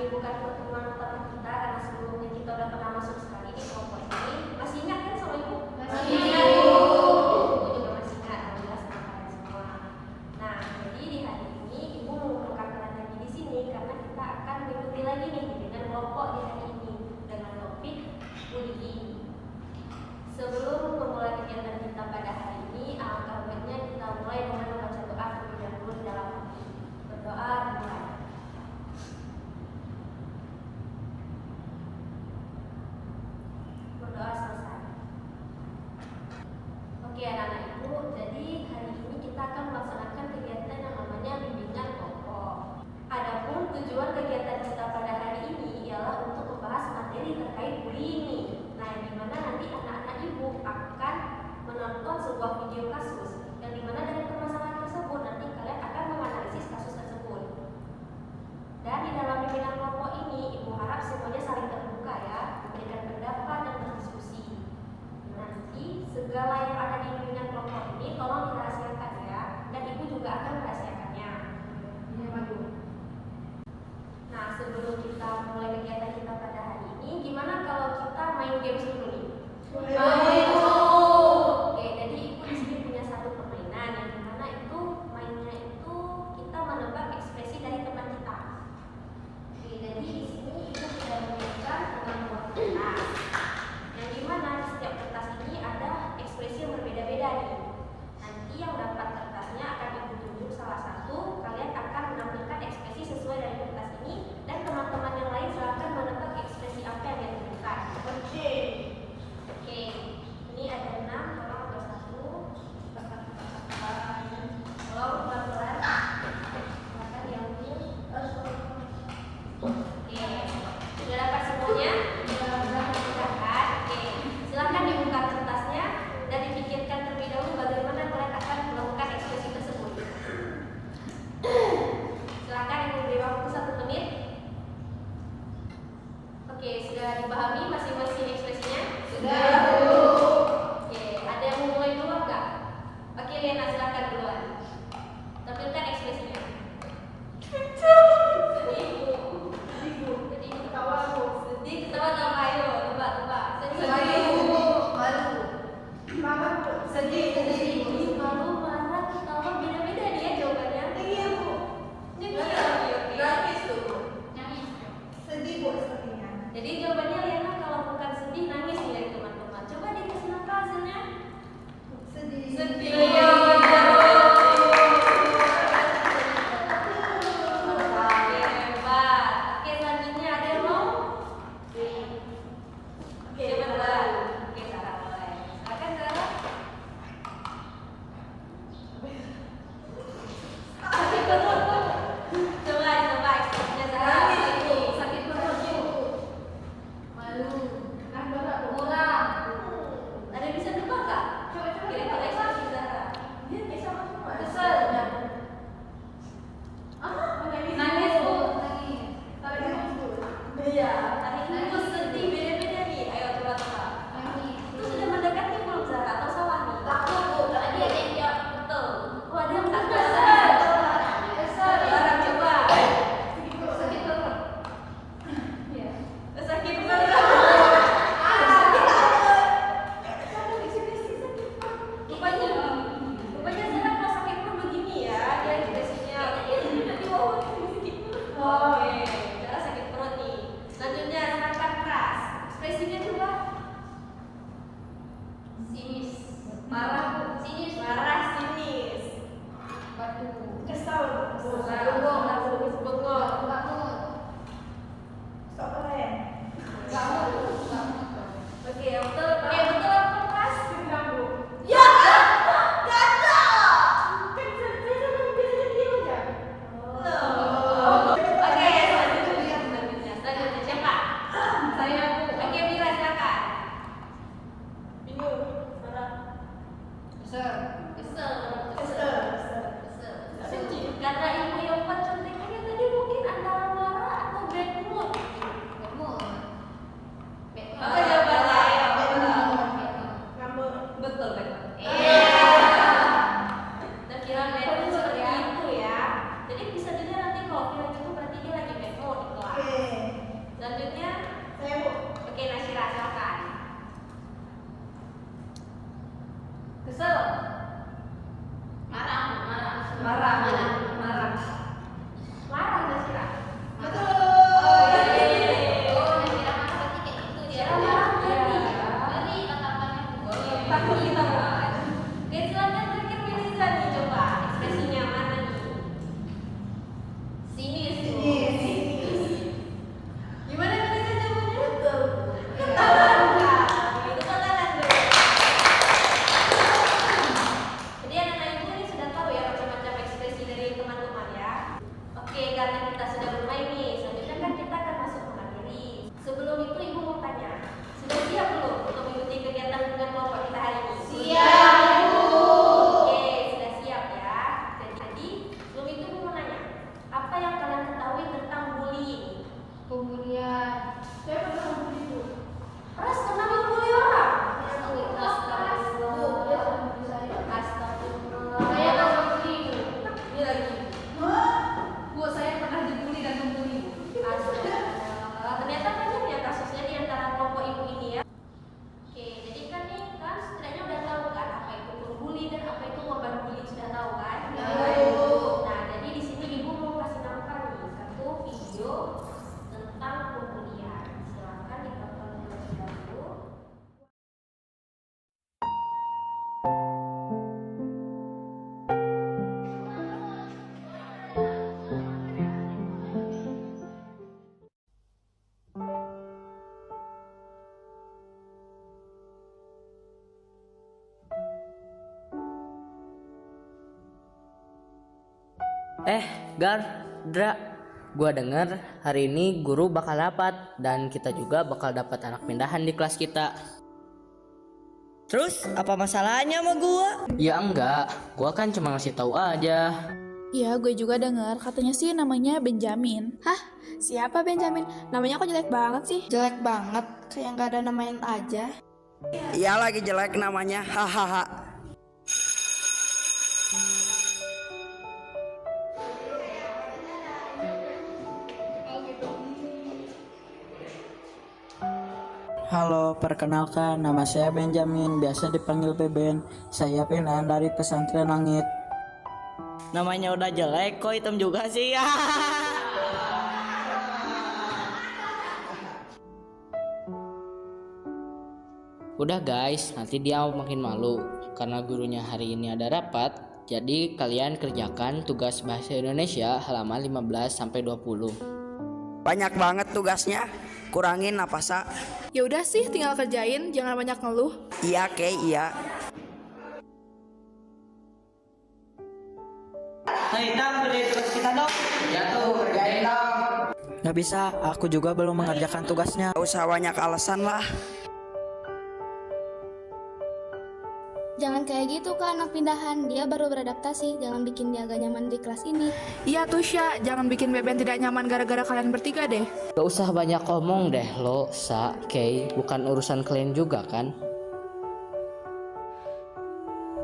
ini bukan pertemuan pertama kita karena sebelumnya kita udah pernah masuk sekali di kelompok ini. Masih ingat kan sama ibu? Masih ingat, Bu. Ibu juga masih ingat, alhamdulillah sama kalian semua. Nah, jadi di hari ini ibu mengumpulkan kalian lagi di sini karena kita akan mengikuti lagi nih dengan kelompok di hari ini dengan topik bullying. Sebelum memulai kegiatan kita pada hari ini, alangkah baiknya kita mulai dengan membaca doa terlebih dahulu di dalam hati. Berdoa dimulai. Berdoa selesai. Oke anak-anak ibu, jadi hari ini kita akan melaksanakan kegiatan yang namanya bimbingan kelompok. Adapun tujuan kegiatan kita pada hari ini ialah untuk membahas materi terkait bullying ini. Nah, yang dimana nanti anak-anak ibu akan menonton sebuah video kasus yang dimana dari permasalahan tersebut nanti kalian akan menganalisis kasus tersebut. Dan di dalam bimbingan kelompok ini, ibu harap semuanya saling terbuka ya, memberikan pendapat dan berdiskusi. Nanti segala yang ada di bimbingan kelompok ini tolong dirahasiakan ya, dan ibu juga akan merahasiakannya. Nah, sebelum kita mulai kegiatan kita pada hari ini, gimana kalau kita main games dulu nih? Oke, jadi ibu di sini punya satu permainan yang dimana itu mainnya itu kita menebak ekspresi dari teman kita. Oke, jadi di sini ibu sudah menyiapkan 6 buah kertas. Yang dimana di setiap kertas ini ada ekspresi yang berbeda-beda nih. Nanti yang dapat kertasnya akan ibu tunjuk salah satu, kalian akan menampilkan ekspresi sesuai dari kertas ini, dan teman-teman yang lain silakan menebak ekspresi apa yang dia tunjukkan. Oke, ini ada 6, tolong ada 1. Tolong pelan-pelan. Silakan diambil. Oke, sudah dapat semuanya? Sudah kan? Oke, silakan dibuka kertasnya dan dipikirkan terlebih dahulu bagaimana kalian akan melakukan ekspresi tersebut. Silakan ibu beri waktu 1 menit. Oke, sudah dipahami masing-masing ekspresinya? Sudah. Oke, ada yang mau mulai duluan nggak? Oke, Lena silakan duluan. Tampilkan ekspresinya. Sedih, ketawa, tawa, ayo, tebak. Sedih, malu, marah, ketawa, beda-beda dia jawabannya. Jadi jawabannya Lena kalau bukan sedih nangis nih dari teman-teman. Coba dikasih apa hasilnya? Sedih. Hebat. Oke, selanjutnya ada yang mau? Oke, benar. Oke, Sarah mulai. Silakan Sarah. Sakit perut. Coba ekspresinya Sarah. Sakit perut. Ada yang bisa tebak nggak? Kira-kira ekspresi Sarah. Kesel. Nangis, Bu. Iya. Tadi itu sedih, beda-beda nih. Ayo coba tebak. Itu sudah mendekati belum Sarah atau salah nih? Tadi ada yang jawab betul. Oh, ada yang tak kesel. Sarah coba. Sakit perut. Rupanya Sarah kalau sakit perut begini ya, dia ekspresinya. Oke, Sarah sakit perut nih. Selanjutnya Dra, gua denger hari ini guru bakal rapat dan kita juga bakal dapat anak pindahan di kelas kita. Terus apa masalahnya sama gua? Ya enggak, gua kan cuma ngasih tahu aja. Iya, gue juga dengar katanya sih namanya Benjamin. Hah? Siapa Benjamin? Namanya kok jelek banget sih? Jelek banget, kayak nggak ada namain aja. Iya lagi jelek namanya, hahaha. Halo, perkenalkan nama saya Benjamin, biasa dipanggil Beben. Saya pindahan dari pesantren Langit. Namanya udah jelek, kok hitam juga sih? Udah guys, nanti dia makin malu karena gurunya hari ini ada rapat. Jadi kalian kerjakan tugas bahasa Indonesia halaman 15-20. Banyak banget tugasnya. Kurangin apa Sa? Ya udah sih, tinggal kerjain, jangan banyak ngeluh. Iya Kay, iya. Hai, kerjain tugas kita dong. Ya tuh, kerjain dong. Nggak bisa, aku juga belum mengerjakan tugasnya. Gak usah banyak alasan lah. Jangan kayak gitu kan anak pindahan, dia baru beradaptasi, jangan bikin dia agak nyaman di kelas ini. Iya tuh Sya, jangan bikin Beben tidak nyaman gara-gara kalian bertiga deh. Gak usah banyak ngomong deh lo, Sa, Kay, bukan urusan kalian juga kan?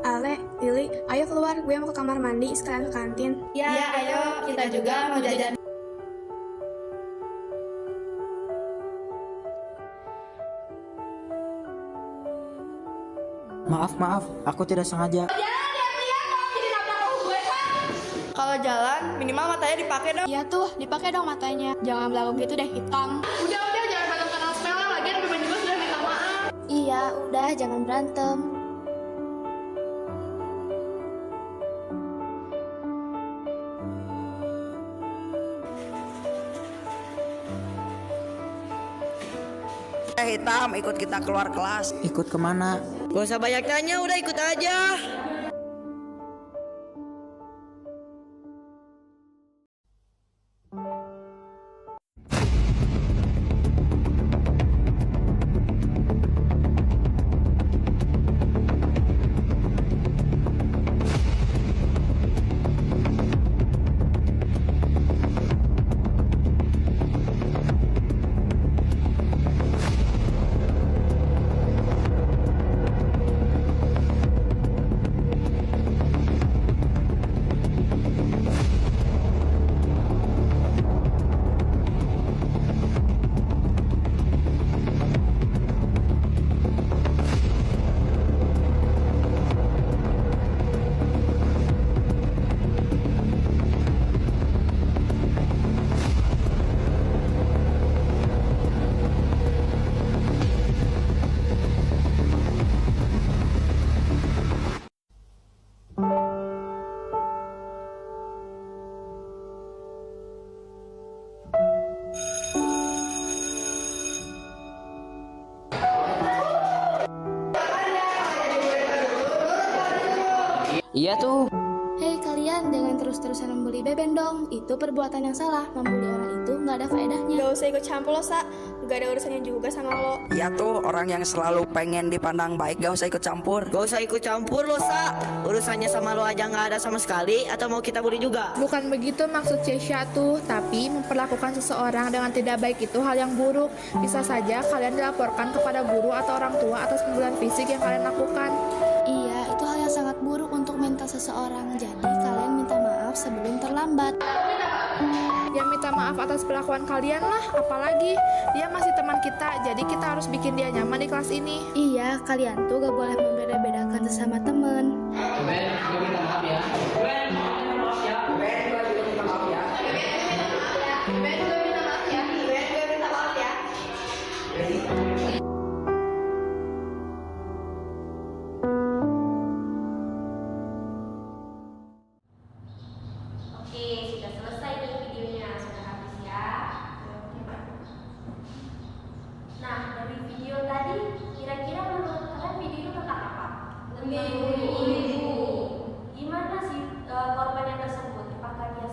Ale, Lili, ayo keluar, gue mau ke kamar mandi sekalian ke kantin. Ya, ayo, kita juga mau jajan. Maaf, aku tidak sengaja. Kalau jalan, minimal matanya dipakai dong. Iya tuh, dipakai dong matanya. Jangan belagu gitu deh, hitam. Udah, jangan pada kenal spell lah. Lagian Beben juga sudah minta maaf. Iya, udah jangan berantem. Hitam, ikut kita keluar kelas. Ikut kemana? Gak usah banyak tanya, udah ikut aja. Iya tuh. Hei kalian, jangan terus-terusan membuli Beben dong. Itu perbuatan yang salah. Membuli orang itu nggak ada faedahnya. Gak usah ikut campur lo, Sa. Gak ada urusannya juga sama lo. Iya tuh, orang yang selalu pengen dipandang baik gak usah ikut campur. Gak usah ikut campur lo, Sa. Urusannya sama lo aja gak ada sama sekali. Atau mau kita bully juga? Bukan begitu maksud Cesha tuh, tapi memperlakukan seseorang dengan tidak baik itu hal yang buruk. Bisa saja kalian dilaporkan kepada guru atau orang tua atas pembulian fisik yang kalian lakukan. Iya, itu hal yang sangat buruk untuk mental seseorang. Jadi kalian minta maaf sebelum terlambat. Ya minta maaf atas perlakuan kalian lah, apalagi dia masih teman kita, jadi kita harus bikin dia nyaman di kelas ini. Iya, kalian tuh gak boleh membeda-bedakan sesama temen. Ben, gue minta maaf ya. Ben, minta maaf ya. Ben, gue juga minta maaf ya. Ben gue minta maaf ya. Ben gue minta maaf ya. Oke, sudah selesai nih videonya. Sudah habis ya. Nah, dari video tadi, kira-kira menurut kalian video itu tentang apa? Tentang ibu. Gimana sih korban yang tersebut? Apakah dia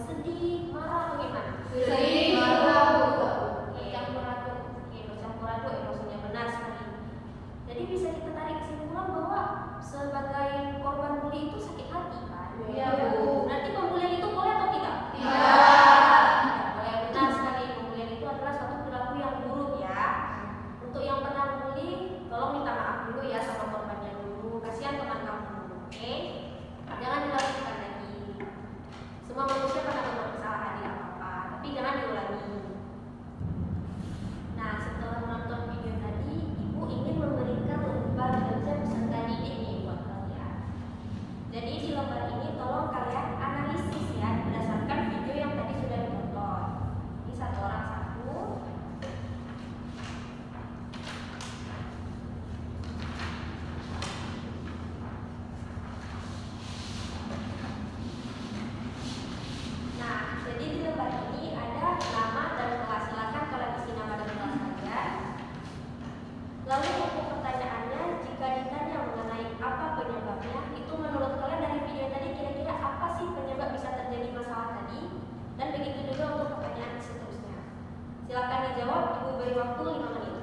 Silakan jawab, Ibu beri waktu 5 menit.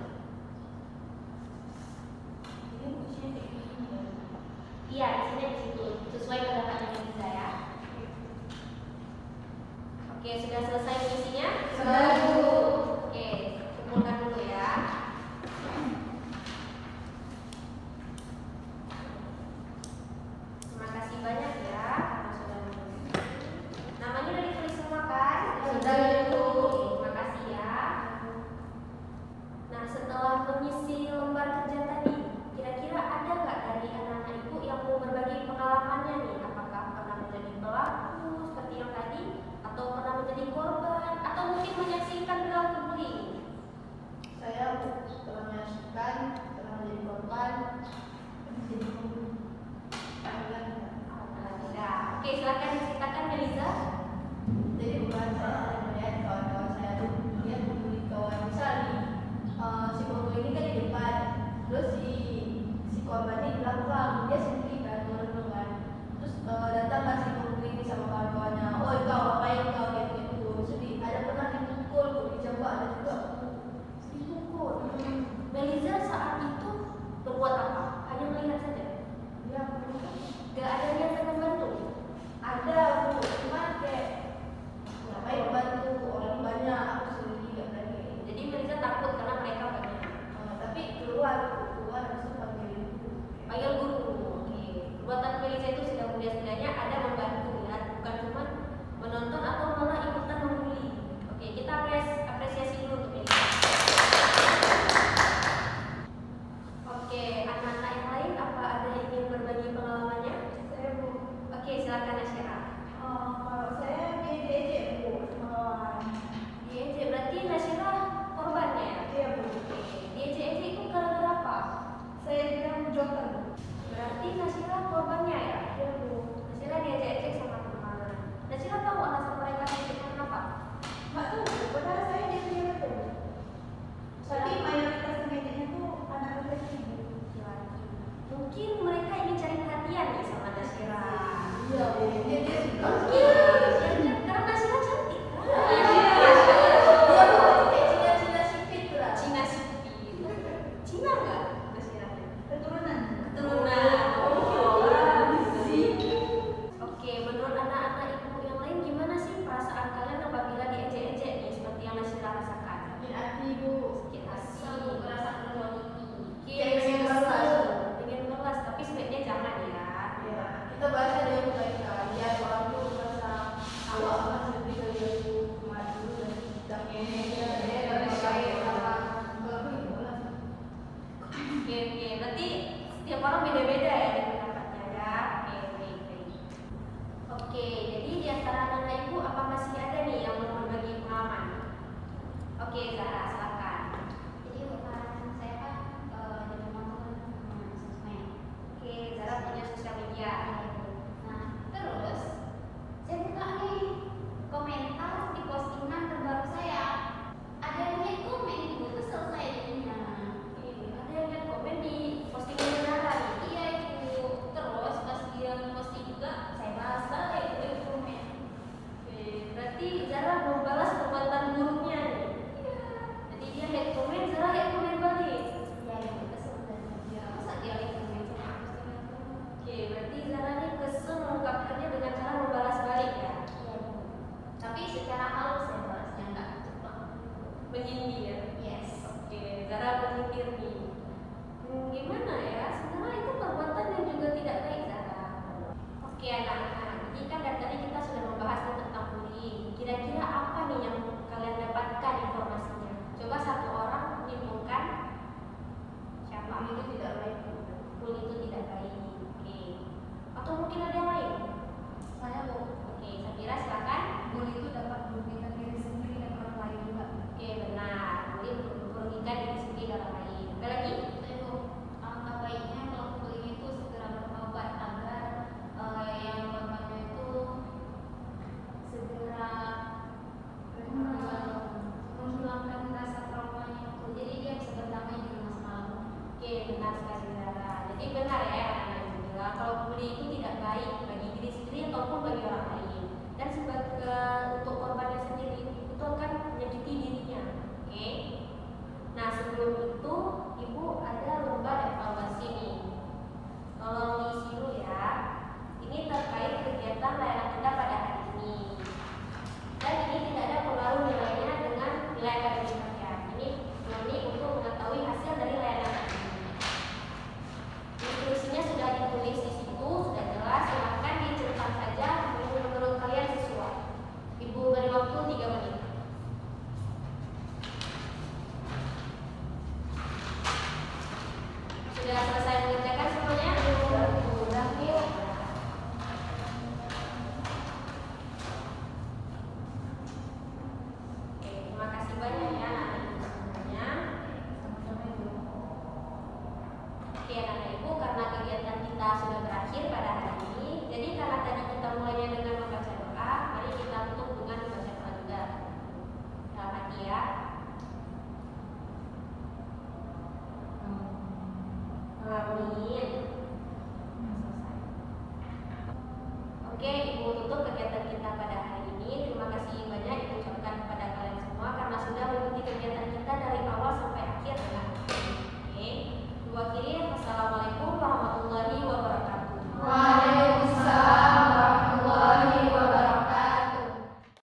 Iya, isinya di situ. Sesuai pendapatnya Eliza ya. Oke, sudah selesai isinya? Sudah. Oke, kumpulkan dulu ya. Terima kasih banyak ya karena sudah menulis. Namanya udah ditulis semua kan? Sudah. Terima kasih ya. Nah, setelah mengisi lembar kerja tadi, kira-kira ada nggak dari anak-anak ibu yang mau berbagi pengalamannya nih? Apakah pernah menjadi pelaku seperti yang tadi, atau pernah menjadi korban, atau mungkin menyaksikan perilaku bullying? Saya pernah menyaksikan, pernah menjadi korban, menjadi Alhamdulillah. Oke, silakan diceritakan Eliza. Jadi bukan saya ada melihat kawan-kawan saya tuh dia membuli kawan misal nih si pembuli ini kan di depan, terus si korban ini di belakang, dia sendiri kan merenung kan, terus datanglah si pembuli ini sama kawan-kawannya, oh kau ngapain kau gitu, sedih, ada pernah dipukul, dijambak, ada juga Dipukul. Eliza saat itu berbuat apa? Hanya melihat saja. dia Gak ada niat yang membantu. ada bu, cuman kayak ngapain bantu orang banyak, aku sendiri gak berani. Jadi Eliza takut karena mereka banyak. Tapi keluar habis itu Panggil guru. Oke. Perbuatan Eliza itu sudah mulia, setidaknya ada membantu ya, bukan cuma menonton atau malah ikutan membuli. Oke, kita apresiasi dulu untuk Eliza. Oke, anak-anak yang lain apa ada yang ingin berbagi pengalamannya? saya bu. Oke, silakan Asyira. Kalau saya diejek bu sama kawan. Diejek berarti Nasyira korbannya ya? Iya bu. Diejek-ejek itu gara-gara apa? Saya bilang joker. Berarti Nasyira korbannya ya? Iya bu. Nasyira diejek-ejek sama teman. Nasyira tahu alasan mereka diejek kenapa? Nggak tahu bu. Padahal saya di sini bu. Tapi mayoritas ngejeknya tuh anak laki bu. Mungkin mereka ingin cari perhatian nih sama Nasyira. Iya bu. Dia suka. Mungkin karena Nasyira cantik. Iya bu. Kayak Cina sipit lah. Cina sipit. Cina nggak Nasyira? Keturunan. Keturunan. Oh, Oke, menurut anak-anak ibu yang lain gimana sih perasaan kalian apabila diejek-ejek nih seperti yang Nasyira rasakan? Sakit hati bu. Sakit hati, merasa terzalimi. Kayak pengen balas. Pengen balas, tapi sebaiknya jangan ya. Iya. Kita bahasnya dengan kebaikan. Biar orang tuh merasa awak masih lebih dari aku maju dan ini dia baik sama kalau begitu lah. Oke, berarti setiap orang beda-beda ya di pendapatnya ya. Oke, jadi di antara anak-anak ibu apa masih ada nih yang mau berbagi pengalaman? Oke, Zara, silakan. Jadi bukan saya kan jadi nonton sosmed. Oke, Zara punya sosial media. Nah terus saya buka nih komentar di postingan terbaru saya. Ada yang hate komen itu kesel saya jadinya. Oke, ada yang lihat komen di postingan Zara nih. Iya itu. Terus pas dia posting juga saya balas balik itu komen. Oke, berarti Zara membalas perbuatan buruknya nih. Iya. Jadi dia hate comment, Zara hate comment balik. Iya itu kesel dan dia masa dia hate komen sama postingan itu. Oke, berarti Zara nih kesel mengungkapkannya dengan cara membalas balik ya. Iya Bu. Tapi secara halus saya balasnya nggak cepat. Menyindir ya. Yes. Oke, Zara menyindir nih. Gimana ya? Sebenarnya itu perbuatan yang juga tidak baik, Zara. Oke, anak-anak. Jadi kan dari tadi kita sudah membahas tentang bullying. Kira-kira apa nih yang kalian dapatkan informasinya? Coba satu orang menyimpulkan siapa? Itu tidak baik. Bullying itu tidak baik. Oke. Atau mungkin ada yang lain? Saya bu. Oke, Safira silakan. Bully itu dapat merugikan diri sendiri dan orang lain juga. Oke, benar. Bullying merugikan diri sendiri dan orang lain. Ada lagi? Itu angka baiknya kalau bullying itu segera bertobat agar yang korbannya itu segera menghilangkan rasa traumanya itu. Jadi dia bisa berdamai dengan masa lalu. Oke, benar sekali Zara. Jadi benar ya anak-anak ibu bilang kalau bullying itu tidak baik bagi diri sendiri ataupun bagi orang lain. Dan sebagai untuk korbannya sendiri itu akan menyakiti dirinya. Oke. Sudah